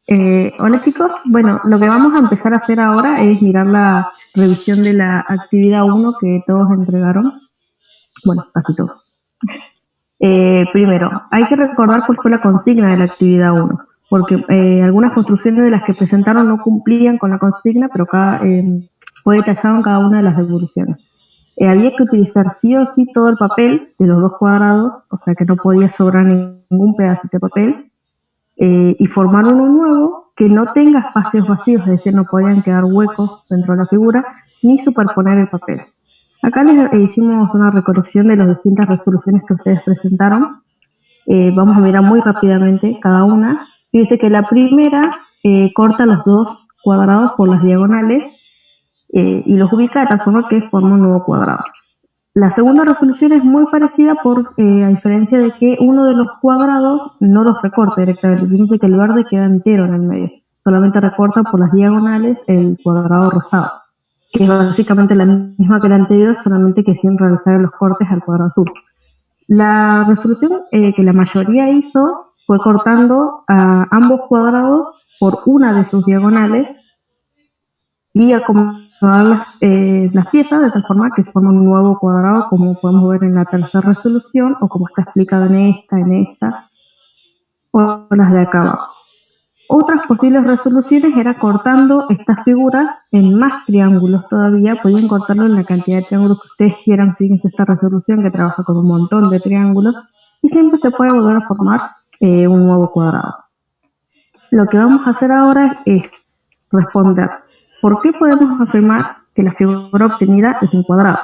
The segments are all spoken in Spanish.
Hola chicos, bueno, lo que vamos a empezar a hacer ahora es mirar la revisión de la actividad uno que todos entregaron, bueno, casi todos. Primero, hay que recordar cuál fue la consigna de la actividad uno, porque algunas construcciones de las que presentaron no cumplían con la consigna, pero fue detallado en cada una de las devoluciones. Había que utilizar sí o sí todo el papel de los dos cuadrados, o sea que no podía sobrar ningún pedacito de papel, y formar uno nuevo que no tenga espacios vacíos, es decir, no podían quedar huecos dentro de la figura, ni superponer el papel. Acá les hicimos una recolección de las distintas resoluciones que ustedes presentaron. Vamos a mirar muy rápidamente cada una. Fíjense que la primera corta los dos cuadrados por las diagonales y los ubica de tal forma que forma un nuevo cuadrado. La segunda resolución es muy parecida a diferencia de que uno de los cuadrados no los recorta directamente. Fíjense que el verde queda entero en el medio. Solamente recorta por las diagonales el cuadrado rosado, que es básicamente la misma que la anterior, solamente que sin realizar los cortes al cuadrado azul. La resolución que la mayoría hizo fue cortando a ambos cuadrados por una de sus diagonales y acomodar las piezas de tal forma que se forma un nuevo cuadrado, como podemos ver en la tercera resolución, o como está explicado en esta, o las de acá abajo. Otras posibles resoluciones era cortando estas figuras en más triángulos todavía, podían cortarlo en la cantidad de triángulos que ustedes quieran. Fíjense esta resolución que trabaja con un montón de triángulos, y siempre se puede volver a formar un nuevo cuadrado. Lo que vamos a hacer ahora es responder ¿por qué podemos afirmar que la figura obtenida es un cuadrado?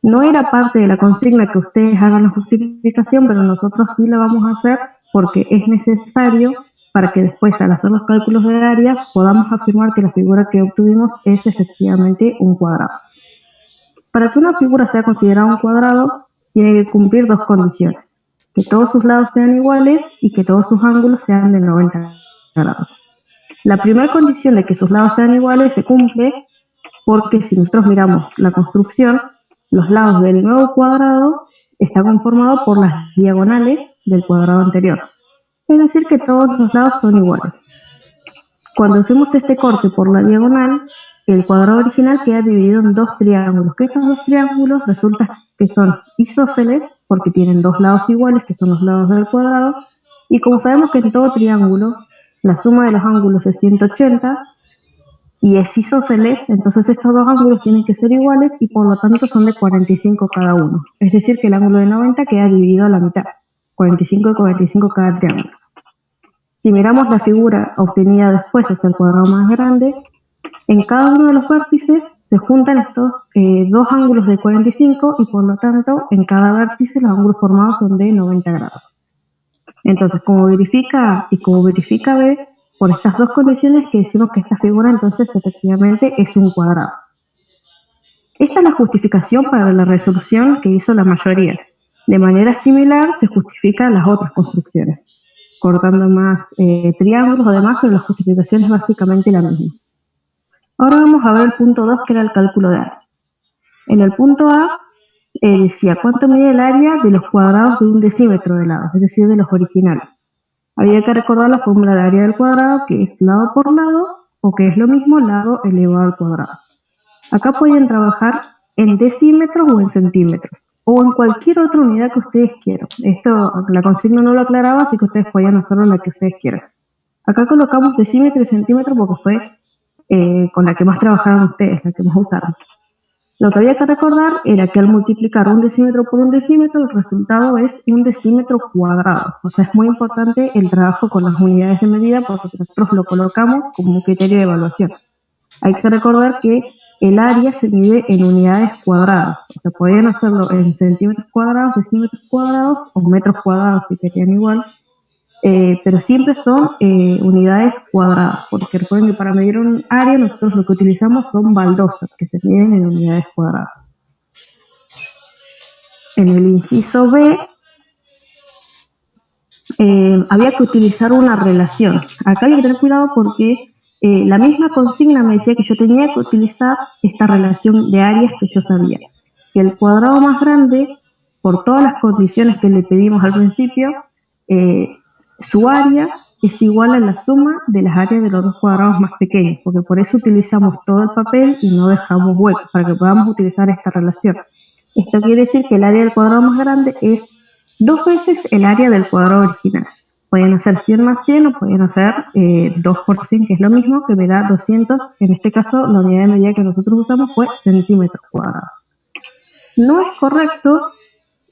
No era parte de la consigna que ustedes hagan la justificación, pero nosotros sí la vamos a hacer porque es necesario para que después, al hacer los cálculos de área, podamos afirmar que la figura que obtuvimos es efectivamente un cuadrado. Para que una figura sea considerada un cuadrado, tiene que cumplir dos condiciones: que todos sus lados sean iguales y que todos sus ángulos sean de 90 grados. La primera condición de que sus lados sean iguales se cumple porque si nosotros miramos la construcción, los lados del nuevo cuadrado están conformados por las diagonales del cuadrado anterior. Es decir, que todos los lados son iguales. Cuando hacemos este corte por la diagonal, el cuadrado original queda dividido en dos triángulos, que estos dos triángulos resulta que son isósceles porque tienen dos lados iguales, que son los lados del cuadrado, y como sabemos que en todo triángulo la suma de los ángulos es 180, y es isósceles, entonces estos dos ángulos tienen que ser iguales y por lo tanto son de 45 cada uno. Es decir, que el ángulo de 90 queda dividido a la mitad, 45 y 45 cada triángulo. Si miramos la figura obtenida después, o sea, el cuadrado más grande, en cada uno de los vértices se juntan estos dos ángulos de 45 y por lo tanto en cada vértice los ángulos formados son de 90 grados. Entonces, como verifica A y como verifica B, por estas dos condiciones que decimos que esta figura entonces efectivamente es un cuadrado. Esta es la justificación para la resolución que hizo la mayoría. De manera similar se justifican las otras construcciones, cortando más triángulos o demás, pero la justificación es básicamente la misma. Ahora vamos a ver el punto 2, que era el cálculo de área. En el punto A decía cuánto mide el área de los cuadrados de un decímetro de lado, es decir, de los originales. Había que recordar la fórmula de área del cuadrado, que es lado por lado, o que es lo mismo lado elevado al cuadrado. Acá pueden trabajar en decímetros o en centímetros, o en cualquier otra unidad que ustedes quieran. Esto, la consigna no lo aclaraba, así que ustedes podían hacerlo en la que ustedes quieran. Acá colocamos decímetro y centímetro porque fue con la que más trabajaron ustedes, la que más usaron. Lo que había que recordar era que al multiplicar un decímetro por un decímetro, el resultado es un decímetro cuadrado. O sea, es muy importante el trabajo con las unidades de medida porque nosotros lo colocamos como un criterio de evaluación. Hay que recordar que el área se mide en unidades cuadradas. O sea, podrían hacerlo en centímetros cuadrados, decímetros cuadrados o metros cuadrados si querían igual. Pero siempre son unidades cuadradas, porque recuerden que para medir un área nosotros lo que utilizamos son baldosas, que se miden en unidades cuadradas. En el inciso B, había que utilizar una relación. Acá hay que tener cuidado porque la misma consigna me decía que yo tenía que utilizar esta relación de áreas que yo sabía. Que el cuadrado más grande, por todas las condiciones que le pedimos al principio, su área es igual a la suma de las áreas de los dos cuadrados más pequeños, porque por eso utilizamos todo el papel y no dejamos huecos, para que podamos utilizar esta relación. Esto quiere decir que el área del cuadrado más grande es 2 veces el área del cuadrado original. Pueden hacer 100 más 100 o pueden hacer 2 por 100, que es lo mismo, que me da 200. En este caso, la unidad de medida que nosotros usamos fue centímetros cuadrados. No es correcto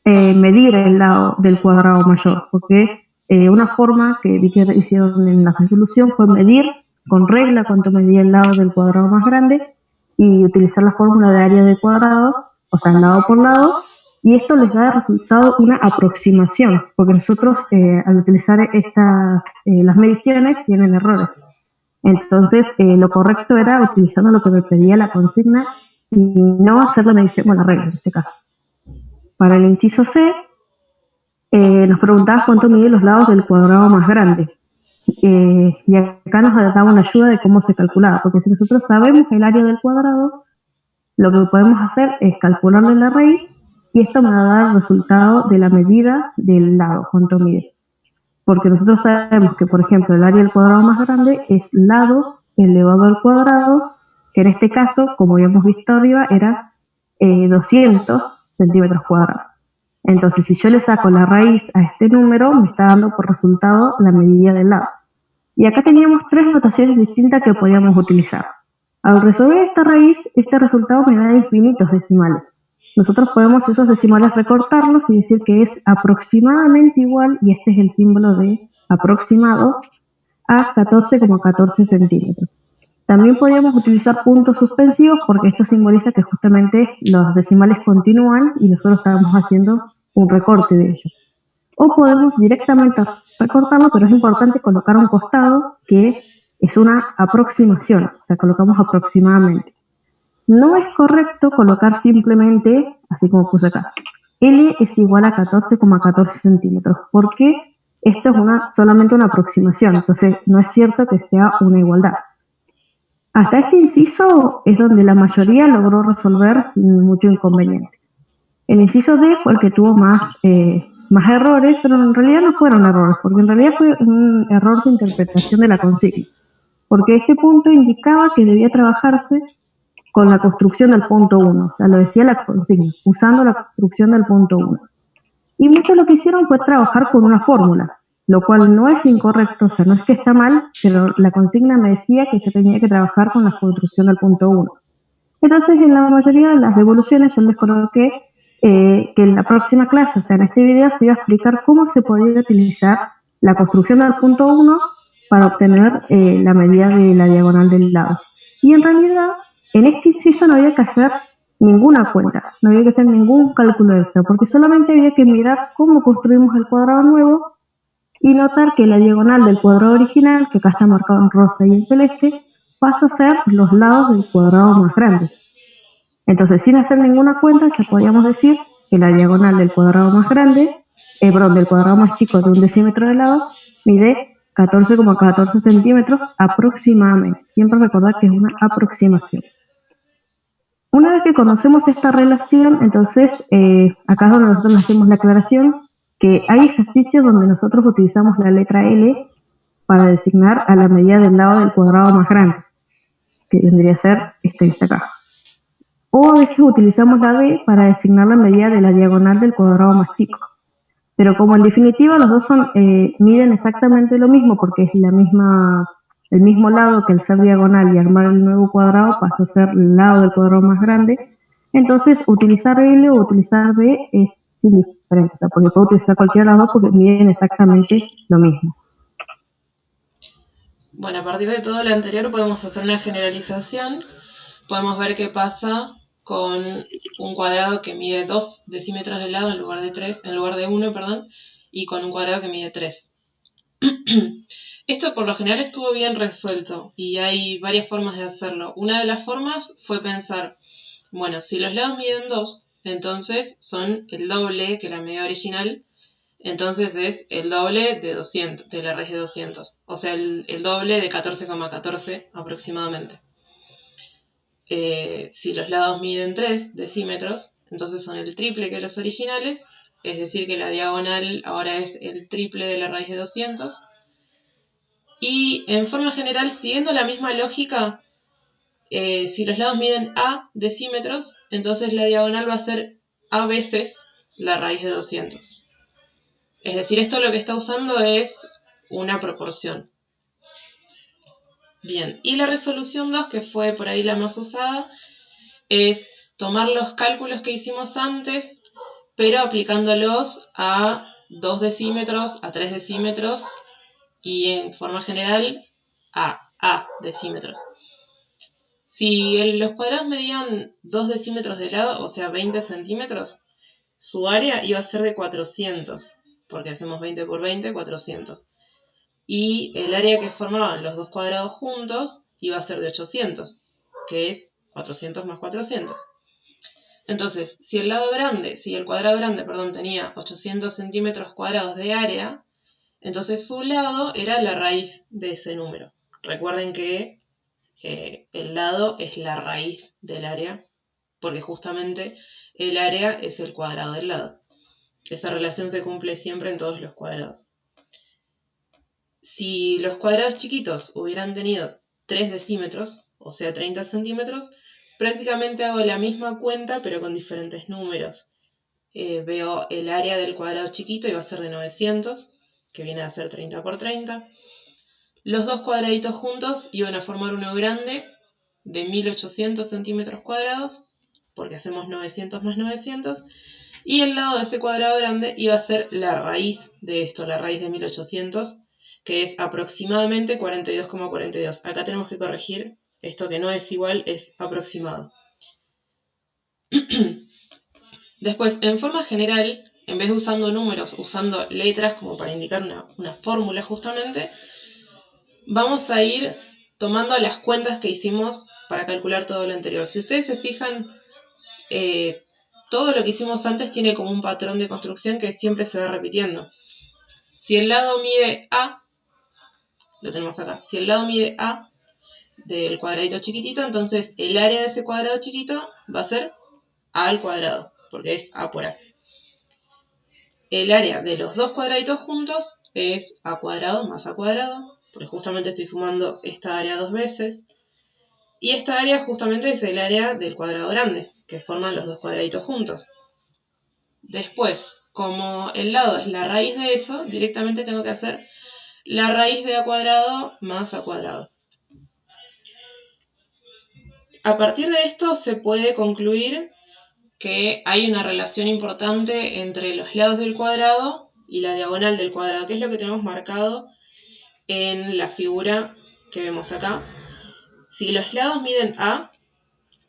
medir el lado del cuadrado mayor, porque una forma que vi que hicieron en la resolución fue medir con regla cuánto medía el lado del cuadrado más grande y utilizar la fórmula de área del cuadrado, o sea, lado por lado, y esto les da de resultado una aproximación, porque nosotros al utilizar las mediciones tienen errores. Entonces, lo correcto era utilizando lo que me pedía la consigna y no hacer la medición con la regla en este caso. Para el inciso C, nos preguntaba cuánto mide los lados del cuadrado más grande. Y acá nos daba una ayuda de cómo se calculaba, porque si nosotros sabemos el área del cuadrado, lo que podemos hacer es calcularle la raíz y esto me va a dar el resultado de la medida del lado, cuánto mide. Porque nosotros sabemos que, por ejemplo, el área del cuadrado más grande es lado elevado al cuadrado, que en este caso, como habíamos visto arriba, era 200 centímetros cuadrados. Entonces, si yo le saco la raíz a este número, me está dando por resultado la medida del lado. Y acá teníamos 3 notaciones distintas que podíamos utilizar. Al resolver esta raíz, este resultado me da infinitos decimales. Nosotros podemos esos decimales recortarlos y decir que es aproximadamente igual, y este es el símbolo de aproximado, a 14,14 centímetros. También podríamos utilizar puntos suspensivos porque esto simboliza que justamente los decimales continúan y nosotros estamos haciendo un recorte de ellos. O podemos directamente recortarlo, pero es importante colocar un costado que es una aproximación, o sea, colocamos aproximadamente. No es correcto colocar simplemente, así como puse acá, L es igual a 14,14 centímetros, porque esto es solamente una aproximación, entonces no es cierto que sea una igualdad. Hasta este inciso es donde la mayoría logró resolver sin mucho inconveniente. El inciso D fue el que tuvo más errores, pero en realidad no fueron errores, porque en realidad fue un error de interpretación de la consigna. Porque este punto indicaba que debía trabajarse con la construcción del punto 1, o sea, lo decía la consigna, usando la construcción del punto 1. Y muchos lo que hicieron fue trabajar con una fórmula, lo cual no es incorrecto, o sea, no es que está mal, pero la consigna me decía que se tenía que trabajar con la construcción del punto 1. Entonces, en la mayoría de las devoluciones yo les coloqué que en la próxima clase, o sea, en este video se iba a explicar cómo se podía utilizar la construcción del punto 1 para obtener la medida de la diagonal del lado. Y en realidad, en este inciso no había que hacer ninguna cuenta, no había que hacer ningún cálculo extra, porque solamente había que mirar cómo construimos el cuadrado nuevo y notar que la diagonal del cuadrado original, que acá está marcado en rosa y en celeste, pasa a ser los lados del cuadrado más grande. Entonces, sin hacer ninguna cuenta, ya podíamos decir que la diagonal del cuadrado más grande, del cuadrado más chico de un decímetro de lado, mide 14,14 centímetros aproximadamente. Siempre recordar que es una aproximación. Una vez que conocemos esta relación, entonces acá es donde nosotros hacemos la aclaración que hay ejercicios donde nosotros utilizamos la letra L para designar a la medida del lado del cuadrado más grande, que vendría a ser este de acá. O a veces utilizamos la D para designar la medida de la diagonal del cuadrado más chico. Pero como en definitiva los dos miden exactamente lo mismo porque es el mismo lado que el ser diagonal y armar el nuevo cuadrado pasa a ser el lado del cuadrado más grande, entonces utilizar L o utilizar D es indiferente, o sea, porque puedo utilizar cualquiera de las dos porque miden exactamente lo mismo. Bueno, a partir de todo lo anterior podemos hacer una generalización. Podemos ver qué pasa con un cuadrado que mide 2 decímetros de lado en lugar de 1, y con un cuadrado que mide 3. Esto por lo general estuvo bien resuelto y hay varias formas de hacerlo. Una de las formas fue pensar, bueno, si los lados miden 2, entonces son el doble que la medida original, entonces es el doble de 200, de la raíz de 200, o sea, el doble de 14,14 aproximadamente. Si los lados miden 3 decímetros, entonces son el triple que los originales, es decir que la diagonal ahora es el triple de la raíz de 200. Y en forma general, siguiendo la misma lógica, si los lados miden A decímetros, entonces la diagonal va a ser A veces la raíz de 200. Es decir, esto lo que está usando es una proporción. Bien, y la resolución 2, que fue por ahí la más usada, es tomar los cálculos que hicimos antes, pero aplicándolos a 2 decímetros, a 3 decímetros y en forma general a decímetros. Si los cuadrados medían 2 decímetros de lado, o sea 20 centímetros, su área iba a ser de 400, porque hacemos 20 por 20, 400. Y el área que formaban los dos cuadrados juntos iba a ser de 800, que es 400 más 400. Entonces, si el cuadrado grande, tenía 800 centímetros cuadrados de área, entonces su lado era la raíz de ese número. Recuerden que el lado es la raíz del área, porque justamente el área es el cuadrado del lado. Esa relación se cumple siempre en todos los cuadrados. Si los cuadrados chiquitos hubieran tenido 3 decímetros, o sea 30 centímetros, prácticamente hago la misma cuenta pero con diferentes números. Veo el área del cuadrado chiquito y va a ser de 900, que viene a ser 30 por 30. Los dos cuadraditos juntos iban a formar uno grande de 1800 centímetros cuadrados, porque hacemos 900 más 900, y el lado de ese cuadrado grande iba a ser la raíz de esto, la raíz de 1800, que es aproximadamente 42,42. Acá tenemos que corregir esto que no es igual, es aproximado. Después, en forma general, en vez de usando números, usando letras como para indicar una fórmula justamente, vamos a ir tomando las cuentas que hicimos para calcular todo lo anterior. Si ustedes se fijan, todo lo que hicimos antes tiene como un patrón de construcción que siempre se va repitiendo. Si el lado mide A, lo tenemos acá, si el lado mide A del cuadradito chiquitito, entonces el área de ese cuadrado chiquito va a ser A al cuadrado, porque es A por A. El área de los dos cuadraditos juntos es A cuadrado más A cuadrado, porque justamente estoy sumando esta área dos veces. Y esta área justamente es el área del cuadrado grande, que forman los dos cuadraditos juntos. Después, como el lado es la raíz de eso, directamente tengo que hacer la raíz de A cuadrado más A cuadrado. A partir de esto se puede concluir que hay una relación importante entre los lados del cuadrado y la diagonal del cuadrado, que es lo que tenemos marcado en la figura que vemos acá. Si los lados miden A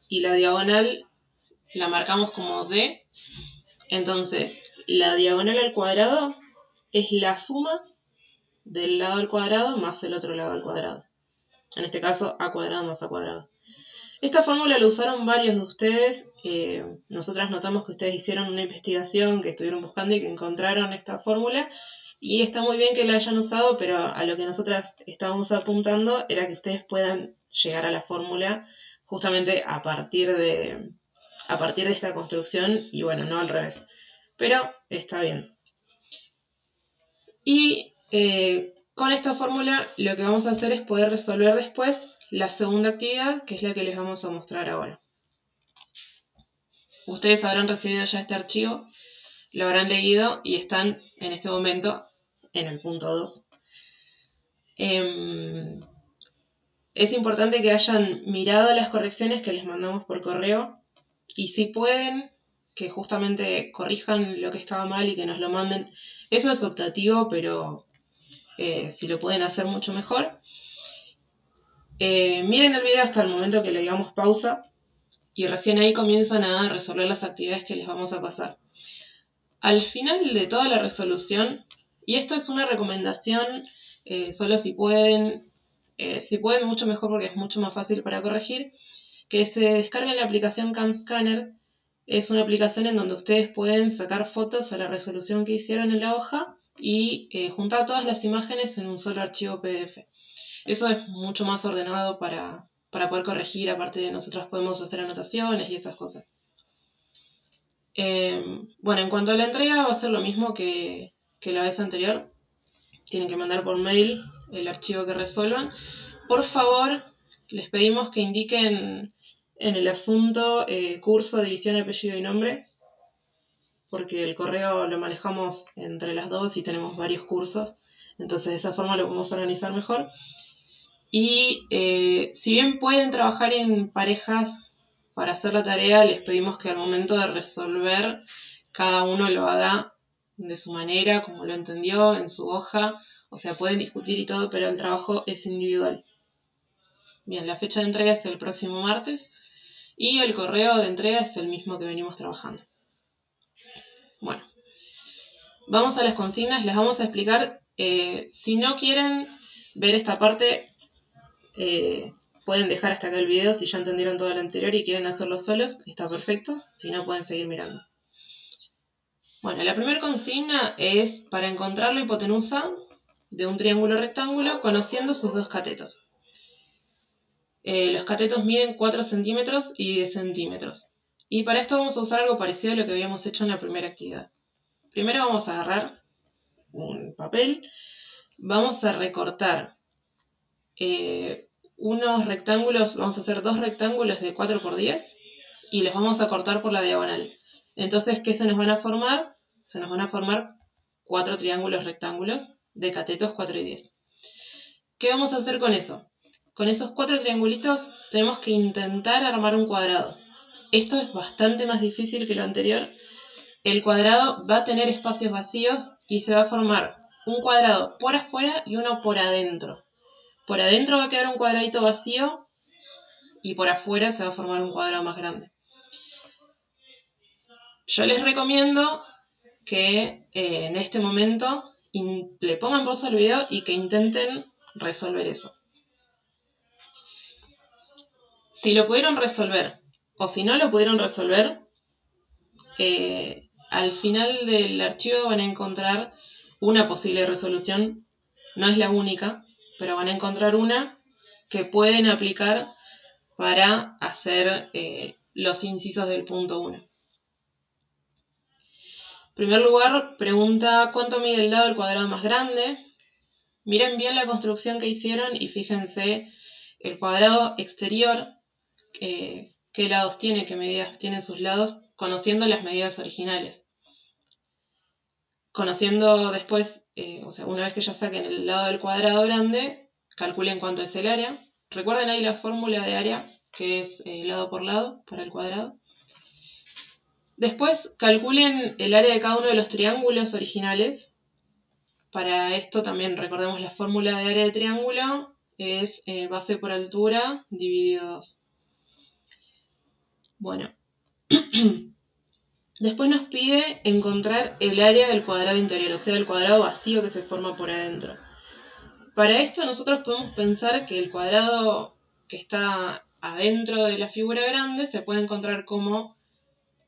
y la diagonal la marcamos como D, entonces la diagonal al cuadrado es la suma del lado al cuadrado más el otro lado al cuadrado. En este caso, A cuadrado más A cuadrado. Esta fórmula la usaron varios de ustedes. Nosotras notamos que ustedes hicieron una investigación, que estuvieron buscando y que encontraron esta fórmula. Y está muy bien que la hayan usado, pero a lo que nosotras estábamos apuntando era que ustedes puedan llegar a la fórmula justamente a partir de esta construcción y bueno, no al revés. Pero está bien. Y con esta fórmula lo que vamos a hacer es poder resolver después la segunda actividad, que es la que les vamos a mostrar ahora. Ustedes habrán recibido ya este archivo, lo habrán leído y están en este momento en el punto 2. Es importante que hayan mirado las correcciones que les mandamos por correo y si pueden, que justamente corrijan lo que estaba mal y que nos lo manden. Eso es optativo, pero si lo pueden hacer mucho mejor. Miren el video hasta el momento que le digamos pausa y recién ahí comienzan a resolver las actividades que les vamos a pasar. Al final de toda la resolución, y esto es una recomendación, solo si pueden mucho mejor porque es mucho más fácil para corregir, que se descarguen la aplicación CamScanner. Es una aplicación en donde ustedes pueden sacar fotos a la resolución que hicieron en la hoja y juntar todas las imágenes en un solo archivo PDF. Eso es mucho más ordenado para poder corregir, aparte de nosotros podemos hacer anotaciones y esas cosas. Bueno, en cuanto a la entrega va a ser lo mismo que la vez anterior. Tienen que mandar por mail el archivo que resuelvan, por favor, les pedimos que indiquen en el asunto curso, división, apellido y nombre, porque el correo lo manejamos entre las dos y tenemos varios cursos, entonces de esa forma lo podemos organizar mejor. Y si bien pueden trabajar en parejas para hacer la tarea, les pedimos que al momento de resolver cada uno lo haga de su manera, como lo entendió, en su hoja. O sea, pueden discutir y todo, pero el trabajo es individual. Bien, la fecha de entrega es el próximo martes y el correo de entrega es el mismo que venimos trabajando. Bueno, vamos a las consignas, les vamos a explicar. Si no quieren ver esta parte, pueden dejar hasta acá el video si ya entendieron todo lo anterior y quieren hacerlo solos, está perfecto, si no pueden seguir mirando. Bueno, la primera consigna es para encontrar la hipotenusa de un triángulo rectángulo conociendo sus dos catetos. Los catetos miden 4 centímetros y 10 centímetros. Y para esto vamos a usar algo parecido a lo que habíamos hecho en la primera actividad. Primero vamos a agarrar un papel, vamos a recortar unos rectángulos, vamos a hacer 2 rectángulos de 4 por 10 y los vamos a cortar por la diagonal. Entonces, ¿qué se nos van a formar? Se nos van a formar 4 triángulos rectángulos de catetos 4 y 10. ¿Qué vamos a hacer con eso? Con esos 4 triangulitos tenemos que intentar armar un cuadrado. Esto es bastante más difícil que lo anterior. El cuadrado va a tener espacios vacíos y se va a formar un cuadrado por afuera y uno por adentro. Por adentro va a quedar un cuadradito vacío y por afuera se va a formar un cuadrado más grande. Yo les recomiendo que en este momento le pongan pausa al video y que intenten resolver eso. Si lo pudieron resolver o si no lo pudieron resolver, al final del archivo van a encontrar una posible resolución. No es la única, pero van a encontrar una que pueden aplicar para hacer los incisos del punto 1. En primer lugar, pregunta ¿cuánto mide el lado del cuadrado más grande? Miren bien la construcción que hicieron y fíjense el cuadrado exterior, qué lados tiene, qué medidas tienen sus lados, conociendo las medidas originales. Conociendo después, una vez que ya saquen el lado del cuadrado grande, calculen cuánto es el área. Recuerden ahí la fórmula de área, que es lado por lado para el cuadrado. Después calculen el área de cada uno de los triángulos originales. Para esto también recordemos la fórmula de área de triángulo, es base por altura dividido 2. Bueno, después nos pide encontrar el área del cuadrado interior, o sea, el cuadrado vacío que se forma por adentro. Para esto nosotros podemos pensar que el cuadrado que está adentro de la figura grande se puede encontrar como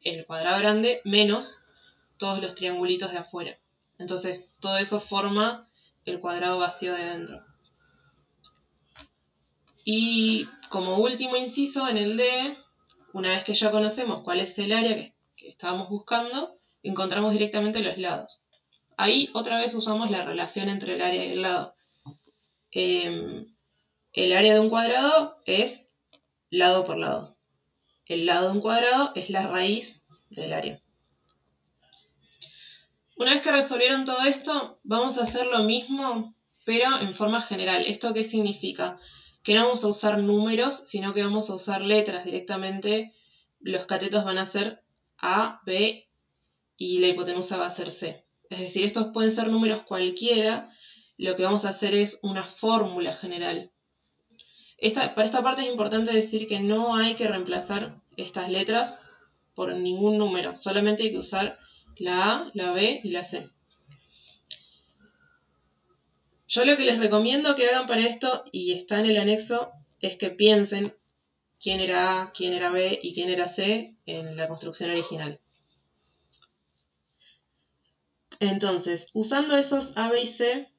el cuadrado grande menos todos los triangulitos de afuera. Entonces todo eso forma el cuadrado vacío de adentro. Y como último inciso en el D, una vez que ya conocemos cuál es el área que estábamos buscando, encontramos directamente los lados. Ahí otra vez usamos la relación entre el área y el lado. El área de un cuadrado es lado por lado. El lado de un cuadrado es la raíz del área. Una vez que resolvieron todo esto, vamos a hacer lo mismo, pero en forma general. ¿Esto qué significa? Que no vamos a usar números, sino que vamos a usar letras directamente. Los catetos van a ser A, B y la hipotenusa va a ser C. Es decir, estos pueden ser números cualquiera. Lo que vamos a hacer es una fórmula general. Para esta parte es importante decir que no hay que reemplazar estas letras por ningún número. Solamente hay que usar la A, la B y la C. Yo lo que les recomiendo que hagan para esto, y está en el anexo, es que piensen quién era A, quién era B y quién era C en la construcción original. Entonces, usando esos A, B y C,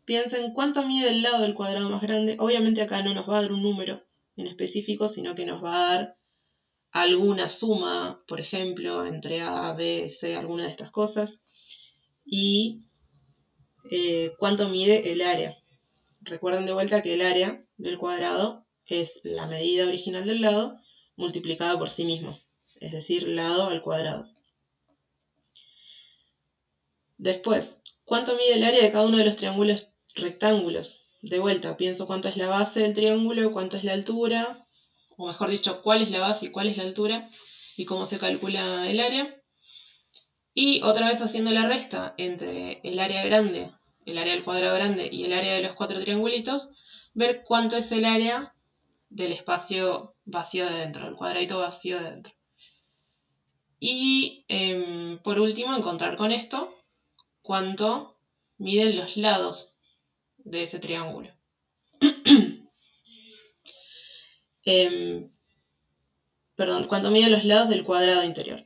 piensen cuánto mide el lado del cuadrado más grande. Obviamente acá no nos va a dar un número en específico, sino que nos va a dar alguna suma, por ejemplo, entre A, B, C, alguna de estas cosas. Y cuánto mide el área. recuerden de vuelta que el área del cuadrado es la medida original del lado multiplicada por sí mismo, es decir, lado al cuadrado. Después, ¿cuánto mide el área de cada uno de los triángulos rectángulos? De vuelta, pienso cuánto es la base del triángulo, cuánto es la altura, o mejor dicho, cuál es la base y cuál es la altura, y cómo se calcula el área. Y otra vez haciendo la resta entre el área grande, el área del cuadrado grande y el área de los 4 triangulitos, ver cuánto es el área del espacio vacío de dentro, el cuadradito vacío de dentro. Y por último, encontrar con esto cuánto miden los lados de ese triángulo. Perdón, cuánto miden los lados del cuadrado interior.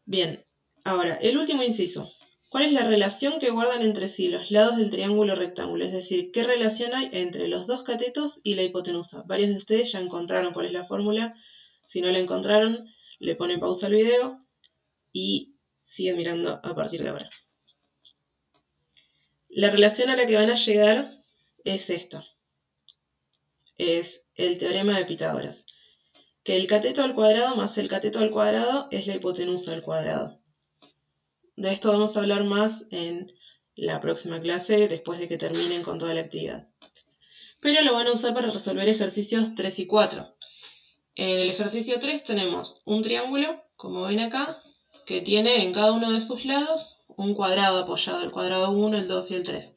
Bien, ahora, el último inciso. ¿Cuál es la relación que guardan entre sí los lados del triángulo rectángulo? Es decir, ¿qué relación hay entre los dos catetos y la hipotenusa? Varios de ustedes ya encontraron cuál es la fórmula. Si no la encontraron, le ponen pausa al video y siguen mirando a partir de ahora. La relación a la que van a llegar es esta. Es el teorema de Pitágoras. Que el cateto al cuadrado más el cateto al cuadrado es la hipotenusa al cuadrado. De esto vamos a hablar más en la próxima clase, después de que terminen con toda la actividad. Pero lo van a usar para resolver ejercicios 3 y 4. En el ejercicio 3 tenemos un triángulo, como ven acá, que tiene en cada uno de sus lados un cuadrado apoyado, el cuadrado 1, el 2 y el 3.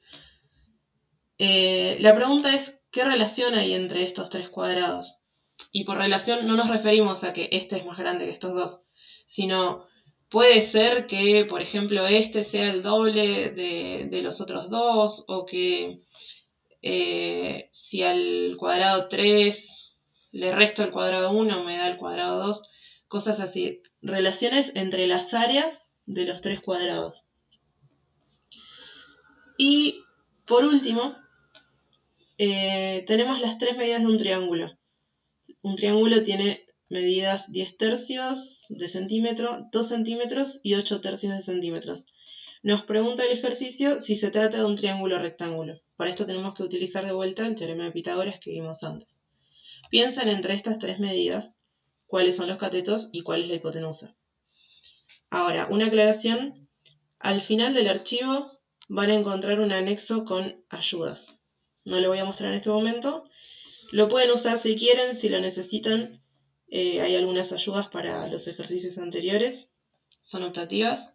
La pregunta es, ¿qué relación hay entre estos tres cuadrados? Y por relación no nos referimos a que este es más grande que estos dos, sino puede ser que, por ejemplo, este sea el doble de los otros dos, o que si al cuadrado 3 le resto el cuadrado 1 me da el cuadrado 2, cosas así. Relaciones entre las áreas de los tres cuadrados. Y por último, tenemos las tres medidas de un triángulo. Un triángulo tiene medidas 10 tercios de centímetro, 2 centímetros y 8 tercios de centímetros. Nos pregunta el ejercicio si se trata de un triángulo rectángulo. Para esto tenemos que utilizar de vuelta el teorema de Pitágoras que vimos antes. Piensen entre estas tres medidas cuáles son los catetos y cuál es la hipotenusa. Ahora, una aclaración. Al final del archivo van a encontrar un anexo con ayudas. No lo voy a mostrar en este momento. Lo pueden usar si quieren, si lo necesitan. Hay algunas ayudas para los ejercicios anteriores. Son optativas.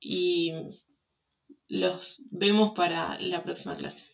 Y los vemos para la próxima clase.